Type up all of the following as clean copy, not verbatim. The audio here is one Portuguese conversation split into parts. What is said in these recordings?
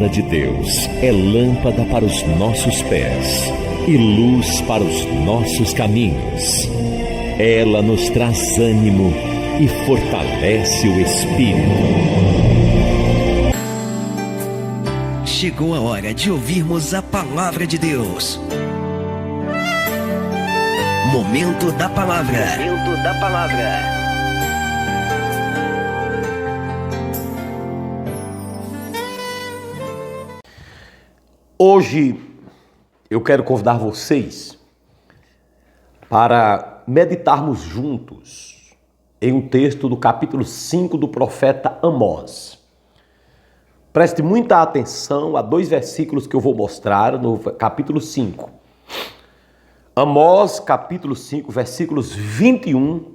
palavra de Deus é lâmpada para os nossos pés e luz para os nossos caminhos. Ela nos traz ânimo e fortalece o espírito. Chegou a hora de ouvirmos a palavra de Deus. Momento da palavra. Momento da palavra. Hoje eu quero convidar vocês para meditarmos juntos em um texto do capítulo 5 do profeta Amós. Preste muita atenção a dois versículos que eu vou mostrar no capítulo 5. Amós, capítulo 5, versículos 21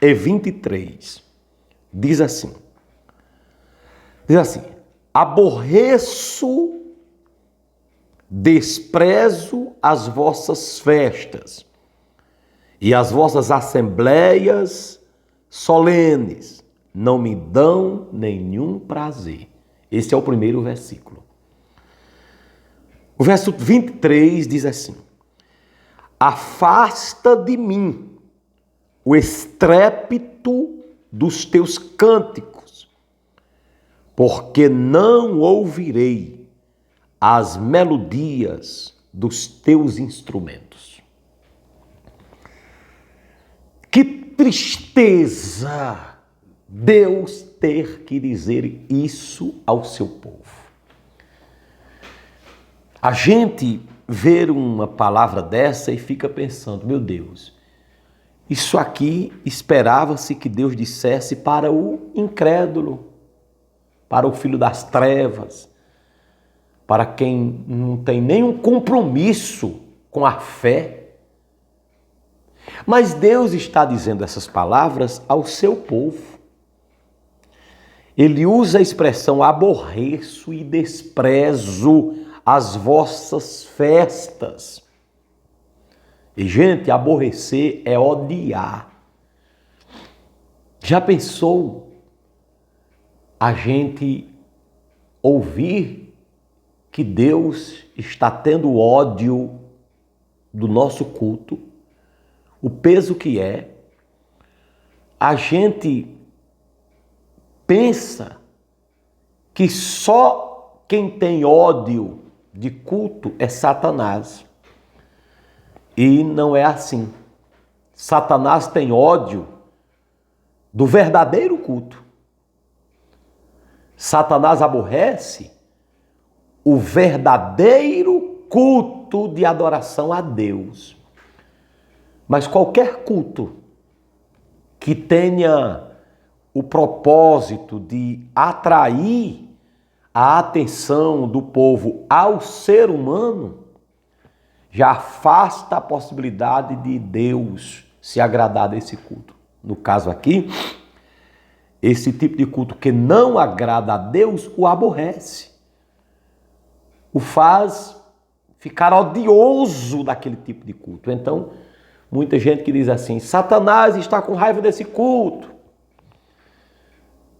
e 23. Diz assim: aborreço, desprezo as vossas festas e as vossas assembleias solenes não me dão nenhum prazer. Esse é o primeiro versículo. O verso 23 diz assim: afasta de mim o estrépito dos teus cânticos, porque não ouvirei as melodias dos teus instrumentos. Que tristeza Deus ter que dizer isso ao seu povo. A gente vê uma palavra dessa e fica pensando, meu Deus, isso aqui esperava-se que Deus dissesse para o incrédulo, para o filho das trevas, para quem não tem nenhum compromisso com a fé. Mas Deus está dizendo essas palavras ao seu povo. Ele usa a expressão aborreço e desprezo as vossas festas. E, gente, aborrecer é odiar. Já pensou a gente ouvir que Deus está tendo ódio do nosso culto, o peso que é? A gente pensa que só quem tem ódio de culto é Satanás. E não é assim. Satanás tem ódio do verdadeiro culto. Satanás aborrece o verdadeiro culto de adoração a Deus. Mas qualquer culto que tenha o propósito de atrair a atenção do povo ao ser humano, já afasta a possibilidade de Deus se agradar desse culto. No caso aqui, esse tipo de culto que não agrada a Deus o aborrece. O faz ficar odioso daquele tipo de culto. Então, muita gente que diz assim, Satanás está com raiva desse culto.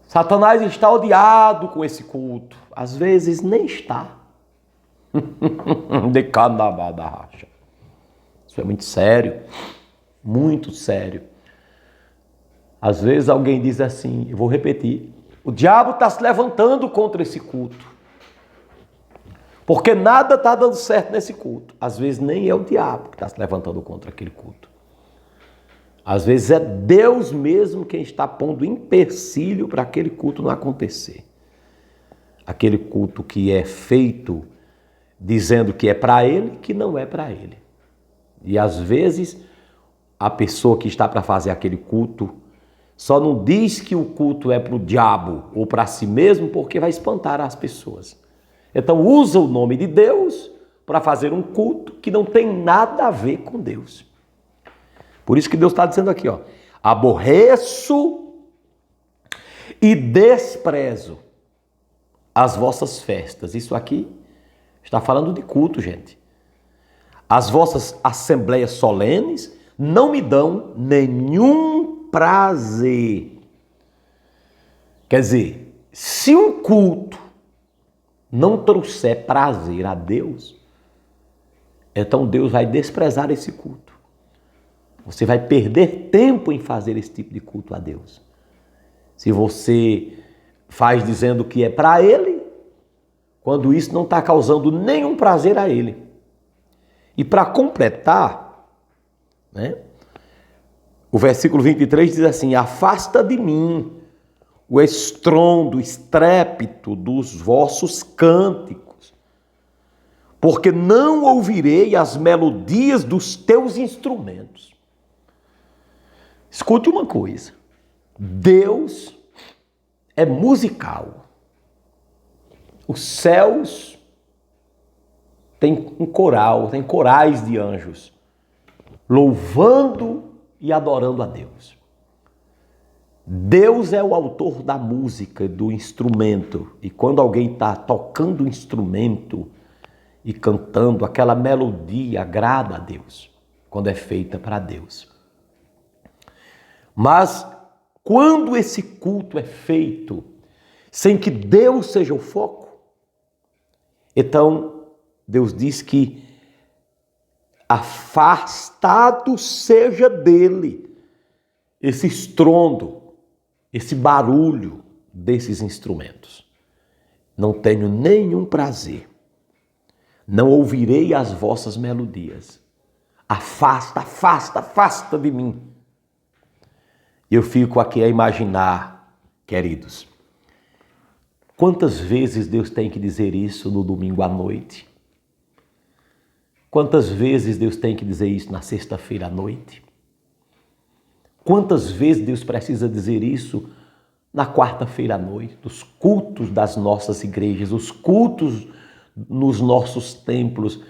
Satanás está odiado com esse culto. Às vezes nem está. De canabada racha. Isso é muito sério. Muito sério. Às vezes alguém diz assim, eu vou repetir, o diabo está se levantando contra esse culto. Porque nada está dando certo nesse culto. Às vezes nem é o diabo que está se levantando contra aquele culto. Às vezes é Deus mesmo quem está pondo empecilho para aquele culto não acontecer. Aquele culto que é feito dizendo que é para ele, que não é para ele. E às vezes a pessoa que está para fazer aquele culto só não diz que o culto é para o diabo ou para si mesmo porque vai espantar as pessoas. Então usa o nome de Deus para fazer um culto que não tem nada a ver com Deus. Por isso que Deus está dizendo aqui, ó, aborreço e desprezo as vossas festas. Isso aqui está falando de culto, gente. As vossas assembleias solenes não me dão nenhum prazer. Quer dizer, se um culto não trouxer prazer a Deus, então Deus vai desprezar esse culto. Você vai perder tempo em fazer esse tipo de culto a Deus. Se você faz dizendo que é para Ele, quando isso não está causando nenhum prazer a Ele. E para completar, né, o versículo 23 diz assim: afasta de mim o estrondo, o estrépito dos vossos cânticos, porque não ouvirei as melodias dos teus instrumentos. Escute uma coisa, Deus é musical. Os céus têm um coral, tem corais de anjos, louvando e adorando a Deus. Deus é o autor da música, do instrumento. E quando alguém está tocando o instrumento e cantando, aquela melodia agrada a Deus, quando é feita para Deus. Mas quando esse culto é feito sem que Deus seja o foco, então Deus diz que afastado seja dele esse estrondo, esse barulho desses instrumentos. Não tenho nenhum prazer, não ouvirei as vossas melodias. Afasta, afasta, afasta de mim. Eu fico aqui a imaginar, queridos, quantas vezes Deus tem que dizer isso no domingo à noite? Quantas vezes Deus tem que dizer isso na sexta-feira à noite? Quantas vezes Deus precisa dizer isso na quarta-feira à noite, nos cultos das nossas igrejas, os cultos nos nossos templos?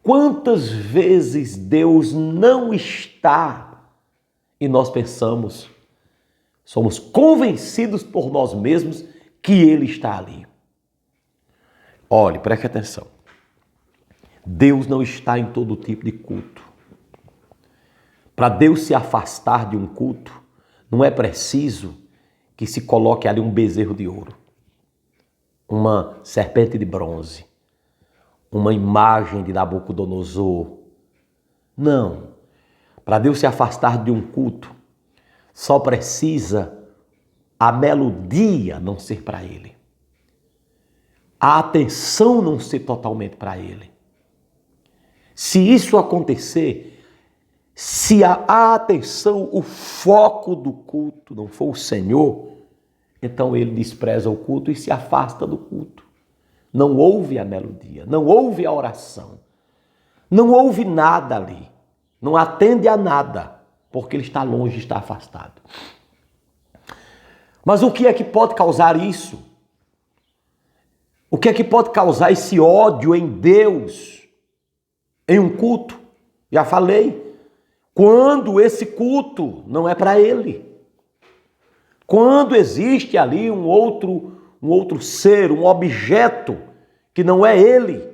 Quantas vezes Deus não está e nós pensamos, somos convencidos por nós mesmos que Ele está ali? Olhe, preste atenção. Deus não está em todo tipo de culto. Para Deus se afastar de um culto, não é preciso que se coloque ali um bezerro de ouro, uma serpente de bronze, uma imagem de Nabucodonosor. Não. Para Deus se afastar de um culto, só precisa a melodia não ser para Ele, a atenção não ser totalmente para Ele. Se isso acontecer, se a atenção, o foco do culto não for o Senhor, então Ele despreza o culto e se afasta do culto. Não ouve a melodia, não ouve a oração, não ouve nada ali, não atende a nada, porque Ele está longe, está afastado. Mas o que é que pode causar isso? O que é que pode causar esse ódio em Deus, em um culto? Já falei, quando esse culto não é para Ele. Quando existe ali um outro ser, um objeto que não é Ele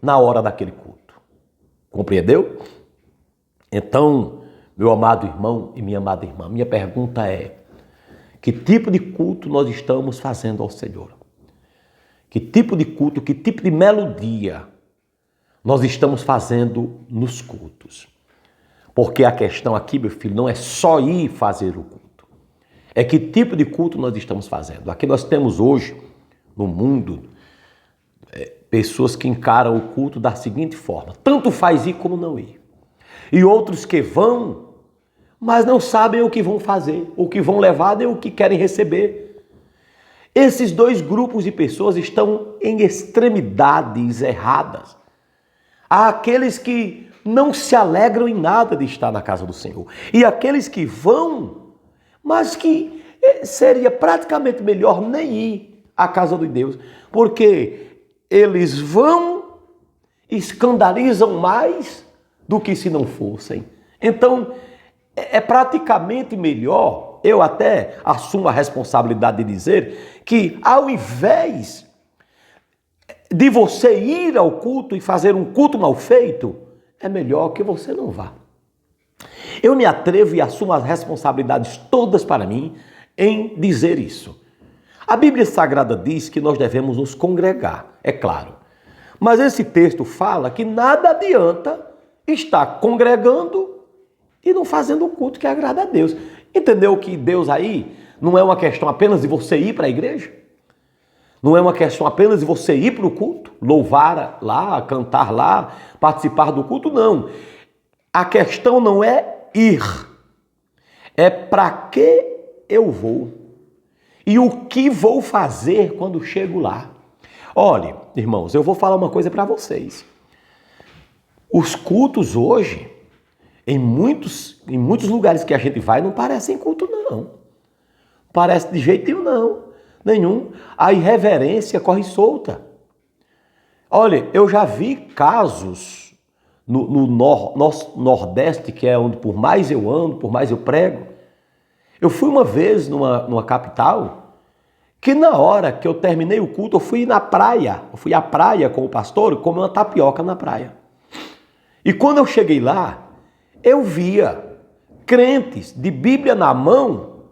na hora daquele culto. Compreendeu? Então, meu amado irmão e minha amada irmã, minha pergunta é: que tipo de culto nós estamos fazendo ao Senhor? Que tipo de culto, que tipo de melodia nós estamos fazendo nos cultos? Porque a questão aqui, meu filho, não é só ir fazer o culto. É que tipo de culto nós estamos fazendo. Aqui nós temos hoje, no mundo, pessoas que encaram o culto da seguinte forma: tanto faz ir como não ir. E outros que vão, mas não sabem o que vão fazer, o que vão levar nem o que querem receber. Esses dois grupos de pessoas estão em extremidades erradas. Há aqueles que não se alegram em nada de estar na casa do Senhor. E aqueles que vão, mas que seria praticamente melhor nem ir à casa de Deus, porque eles vão e escandalizam mais do que se não fossem. Então, é praticamente melhor, eu até assumo a responsabilidade de dizer, que ao invés de você ir ao culto e fazer um culto mal feito, é melhor que você não vá. Eu me atrevo e assumo as responsabilidades todas para mim em dizer isso. A Bíblia Sagrada diz que nós devemos nos congregar, é claro. Mas esse texto fala que nada adianta estar congregando e não fazendo o culto que agrada a Deus. Entendeu que Deus aí não é uma questão apenas de você ir para a igreja? Não é uma questão apenas de você ir para o culto, louvar lá, cantar lá, participar do culto, não. A questão não é ir, é para que eu vou e o que vou fazer quando chego lá. Olha, irmãos, eu vou falar uma coisa para vocês. Os cultos hoje, em muitos lugares que a gente vai, não parecem culto, não. Parece de jeito nenhum. A irreverência corre solta. Olha, eu já vi casos no nosso Nordeste, que é onde por mais eu ando, por mais eu prego. Eu fui uma vez numa capital, que na hora que eu terminei o culto, eu fui na praia. Eu fui à praia com o pastor e comi uma tapioca na praia. E quando eu cheguei lá, eu via crentes de Bíblia na mão,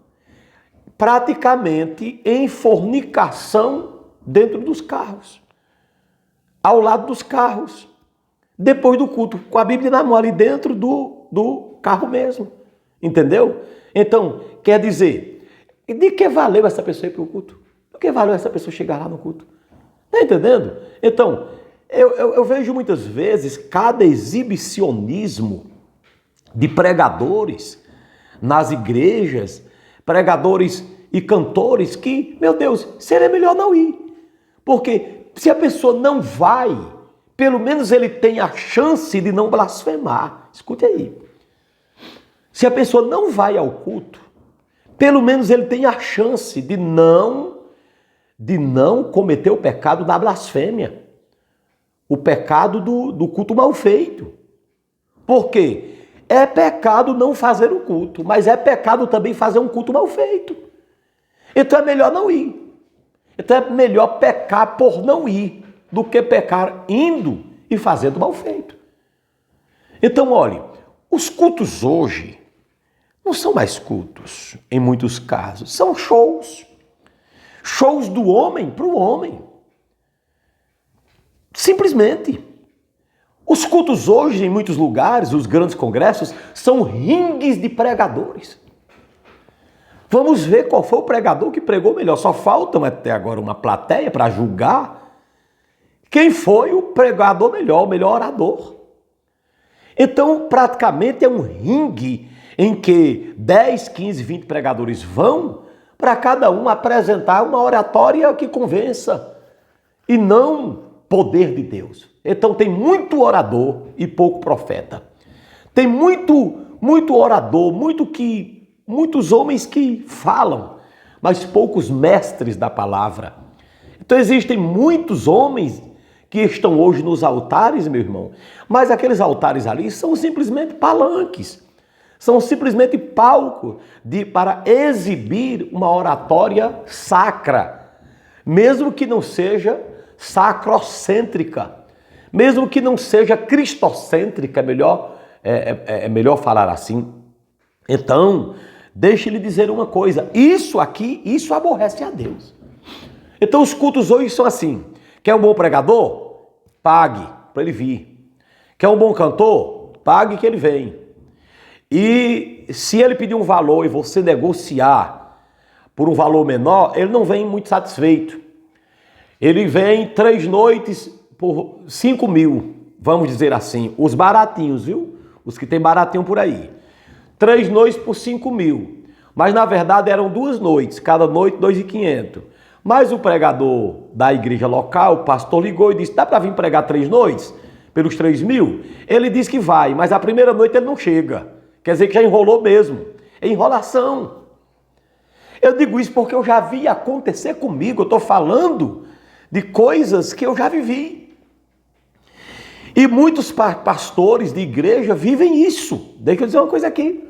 praticamente em fornicação dentro dos carros, ao lado dos carros, depois do culto, com a Bíblia na mão ali dentro do carro mesmo, entendeu? Então, quer dizer, de que valeu essa pessoa ir para o culto? De que valeu essa pessoa chegar lá no culto? Está entendendo? Então, eu vejo muitas vezes cada exibicionismo de pregadores nas igrejas, pregadores e cantores que, meu Deus, seria melhor não ir. Porque se a pessoa não vai, pelo menos ele tem a chance de não blasfemar. Escute aí. Se a pessoa não vai ao culto, pelo menos ele tem a chance de não cometer o pecado da blasfêmia. O pecado do culto mal feito. Por quê? É pecado não fazer o culto, mas é pecado também fazer um culto mal feito. Então é melhor não ir. Então é melhor pecar por não ir do que pecar indo e fazendo mal feito. Então, olhe, os cultos hoje não são mais cultos, em muitos casos. São shows. Shows do homem para o homem. Simplesmente. Os cultos hoje, em muitos lugares, os grandes congressos, são ringues de pregadores. Vamos ver qual foi o pregador que pregou melhor. Só falta até agora uma plateia para julgar quem foi o pregador melhor, o melhor orador. Então, praticamente é um ringue em que 10, 15, 20 pregadores vão para cada um apresentar uma oratória que convença e não poder de Deus. Então tem muito orador e pouco profeta. Tem muito orador, muitos homens que falam, mas poucos mestres da palavra. Então existem muitos homens que estão hoje nos altares, meu irmão, mas aqueles altares ali são simplesmente palanques, são simplesmente palco para exibir uma oratória sacra, mesmo que não seja sacrocêntrica, mesmo que não seja cristocêntrica, é melhor falar assim. Então, deixe-lhe dizer uma coisa, isso aborrece a Deus. Então os cultos hoje são assim, quer um bom pregador? Pague para ele vir. Quer um bom cantor? Pague que ele vem. E se ele pedir um valor e você negociar por um valor menor, ele não vem muito satisfeito. Ele vem 3 noites por 5 mil, vamos dizer assim, os baratinhos, viu? Os que tem baratinho por aí. 3 noites por 5 mil, mas na verdade eram 2 noites, cada noite 2.500. Mas o pregador da igreja local, o pastor ligou e disse, dá para vir pregar 3 noites pelos 3 mil? Ele disse que vai, mas a primeira noite ele não chega. Quer dizer que já enrolou mesmo. É enrolação. Eu digo isso porque eu já vi acontecer comigo, eu estou falando de coisas que eu já vivi. E muitos pastores de igreja vivem isso. Deixa eu dizer uma coisa aqui.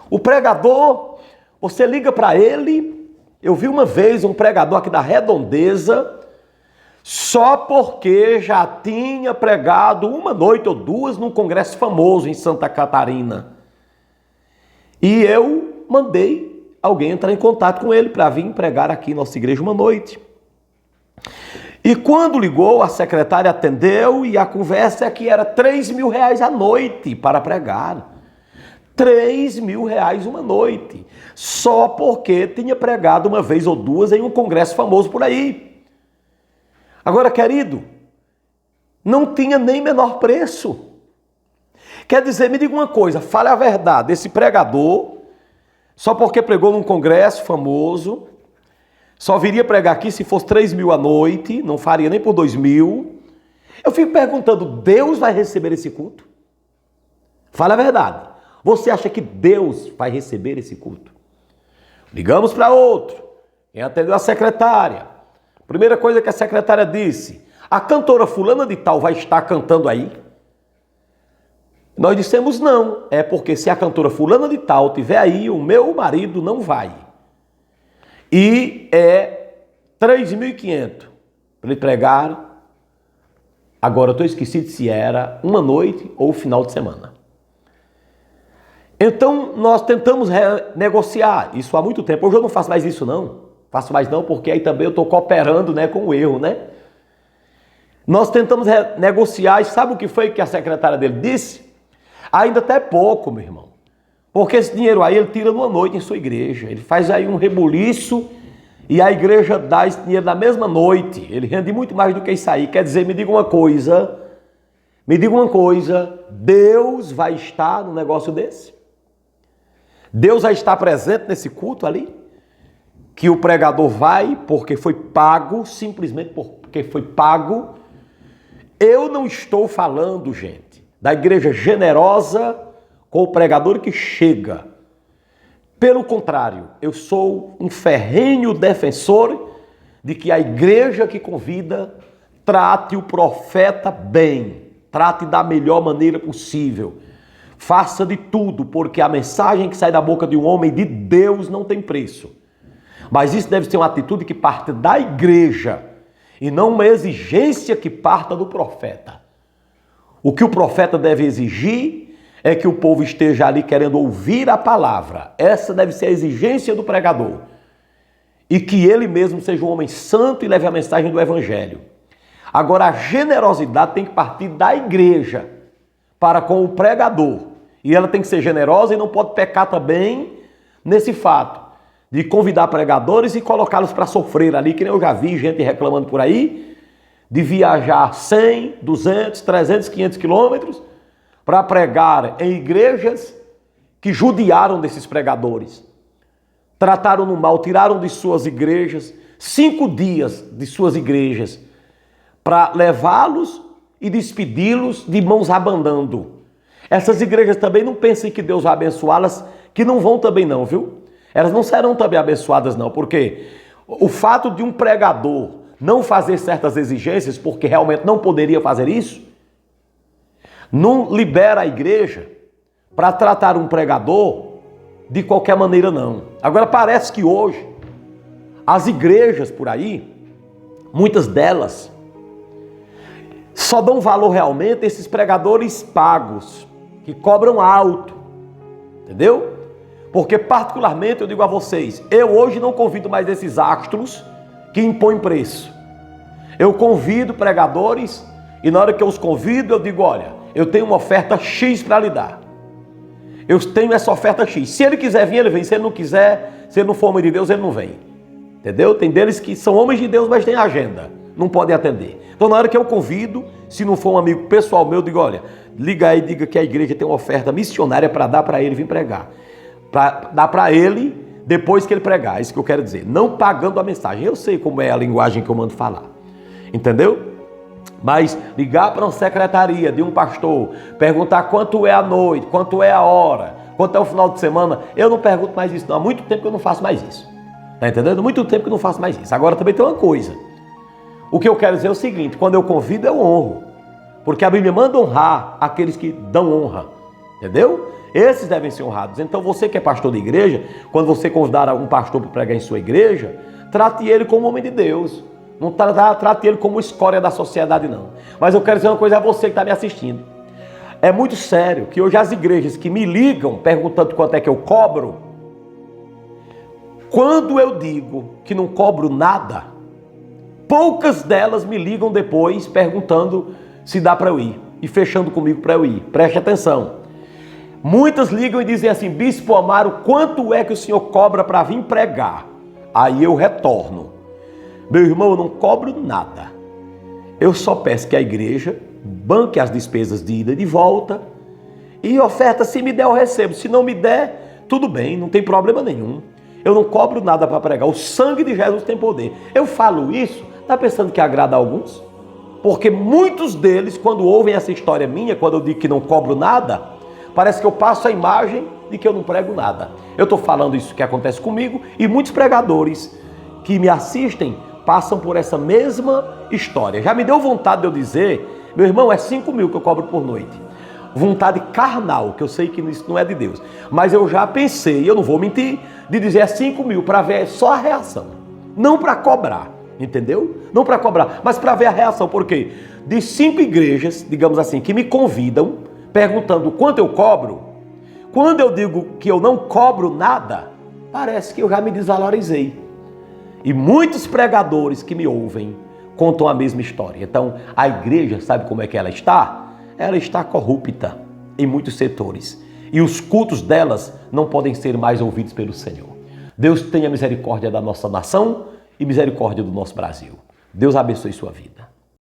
O pregador, você liga para ele. Eu vi uma vez um pregador aqui da Redondeza, só porque já tinha pregado 1 noite ou 2 num congresso famoso em Santa Catarina. E eu mandei alguém entrar em contato com ele para vir pregar aqui em nossa igreja uma noite. E quando ligou, a secretária atendeu e a conversa é que era R$3.000 a noite para pregar. R$3.000 uma noite. Só porque tinha pregado uma vez ou duas em um congresso famoso por aí. Agora, querido, não tinha nem menor preço. Quer dizer, me diga uma coisa, fale a verdade, esse pregador, só porque pregou num congresso famoso, só viria pregar aqui se fosse 3.000 a noite, não faria nem por 2.000. Eu fico perguntando, Deus vai receber esse culto? Fala a verdade. Você acha que Deus vai receber esse culto? Ligamos para outro. Quem atendeu a secretária? Primeira coisa que a secretária disse, a cantora fulana de tal vai estar cantando aí? Nós dissemos não, é porque se a cantora fulana de tal estiver aí, o meu marido não vai. E é 3.500 para ele pregar. Agora eu estou esquecido se era uma noite ou final de semana. Então nós tentamos negociar isso há muito tempo. Hoje eu não faço mais isso não. Faço mais não porque aí também eu estou cooperando, né, com o erro, né? Nós tentamos negociar e sabe o que foi que a secretária dele disse? Ainda até pouco, meu irmão. Porque esse dinheiro aí ele tira numa noite em sua igreja. Ele faz aí um rebuliço e a igreja dá esse dinheiro na mesma noite. Ele rende muito mais do que isso aí. Quer dizer, me diga uma coisa, Deus vai estar no negócio desse? Deus vai estar presente nesse culto ali? Que o pregador vai porque foi pago, simplesmente porque foi pago? Eu não estou falando, gente, da igreja generosa com o pregador que chega. Pelo contrário, eu sou um ferrenho defensor de que a igreja que convida trate o profeta bem, trate da melhor maneira possível. Faça de tudo, porque a mensagem que sai da boca de um homem de Deus não tem preço. Mas isso deve ser uma atitude que parte da igreja e não uma exigência que parta do profeta. O que o profeta deve exigir é que o povo esteja ali querendo ouvir a palavra. Essa deve ser a exigência do pregador. E que ele mesmo seja um homem santo e leve a mensagem do evangelho. Agora, a generosidade tem que partir da igreja para com o pregador. E ela tem que ser generosa e não pode pecar também nesse fato de convidar pregadores e colocá-los para sofrer ali, que nem eu já vi gente reclamando por aí, de viajar 100, 200, 300, 500 quilômetros para pregar em igrejas que judiaram desses pregadores. Trataram no mal, tiraram de suas igrejas 5 dias de suas igrejas para levá-los e despedi-los de mãos abanando. Essas igrejas também não pensem que Deus vai abençoá-las, que não vão também não, viu? Elas não serão também abençoadas não, porque o fato de um pregador não fazer certas exigências, porque realmente não poderia fazer isso, não libera a igreja para tratar um pregador de qualquer maneira não. Agora parece que hoje as igrejas por aí, muitas delas, só dão valor realmente a esses pregadores pagos, que cobram alto, entendeu? Porque particularmente eu digo a vocês, eu hoje não convido mais esses astros que impõem preço. Eu convido pregadores e na hora que eu os convido eu digo, olha, eu tenho uma oferta X para lhe dar. Eu tenho essa oferta X. Se ele quiser vir, ele vem. Se ele não quiser, se ele não for homem de Deus, ele não vem. Entendeu? Tem deles que são homens de Deus, mas têm agenda. Não podem atender. Então na hora que eu convido, se não for um amigo pessoal meu, eu digo, olha, liga aí e diga que a igreja tem uma oferta missionária para dar para ele vir pregar. Para dar para ele depois que ele pregar. É isso que eu quero dizer. Não pagando a mensagem. Eu sei como é a linguagem que eu mando falar. Entendeu? Mas ligar para uma secretaria de um pastor, perguntar quanto é a noite, quanto é a hora, quanto é o final de semana, eu não pergunto mais isso não. Há muito tempo que eu não faço mais isso. Tá entendendo? Há muito tempo que eu não faço mais isso. Agora também tem uma coisa. O que eu quero dizer é o seguinte, quando eu convido eu honro. Porque a Bíblia manda honrar aqueles que dão honra. Entendeu? Esses devem ser honrados. Então você que é pastor de igreja, quando você convidar um pastor para pregar em sua igreja, trate ele como homem de Deus. Não trate ele como escória da sociedade, não. Mas eu quero dizer uma coisa a você que está me assistindo. É muito sério que hoje as igrejas que me ligam perguntando quanto é que eu cobro, Quando eu digo que não cobro nada, poucas delas me ligam depois perguntando se dá para eu ir e fechando comigo para eu ir. Preste atenção. Muitas ligam e dizem assim: Bispo Amaro, quanto é que o senhor cobra para vir pregar? Aí eu retorno: meu irmão, eu não cobro nada. Eu só peço que a igreja banque as despesas de ida e de volta e oferta, se me der eu recebo, se não me der, tudo bem, não tem problema nenhum. Eu não cobro nada para pregar, o sangue de Jesus tem poder. Eu falo isso, tá pensando que agrada a alguns? Porque muitos deles, quando ouvem essa história minha, quando eu digo que não cobro nada, parece que eu passo a imagem de que eu não prego nada. Eu estou falando isso que acontece comigo e muitos pregadores que me assistem passam por essa mesma história. Já me deu vontade de eu dizer: meu irmão, é 5 mil que eu cobro por noite. Vontade carnal, que eu sei que isso não é de Deus. Mas eu já pensei, eu não vou mentir, de dizer é 5 mil para ver só a reação. Não para cobrar, entendeu? Não para cobrar, mas para ver a reação. Por quê? De 5 igrejas, digamos assim, que me convidam, perguntando quanto eu cobro, quando eu digo que eu não cobro nada, parece que eu já me desvalorizei. E muitos pregadores que me ouvem contam a mesma história. Então, a igreja, sabe como é que ela está? Ela está corrupta em muitos setores. E os cultos delas não podem ser mais ouvidos pelo Senhor. Deus tenha misericórdia da nossa nação e misericórdia do nosso Brasil. Deus abençoe sua vida.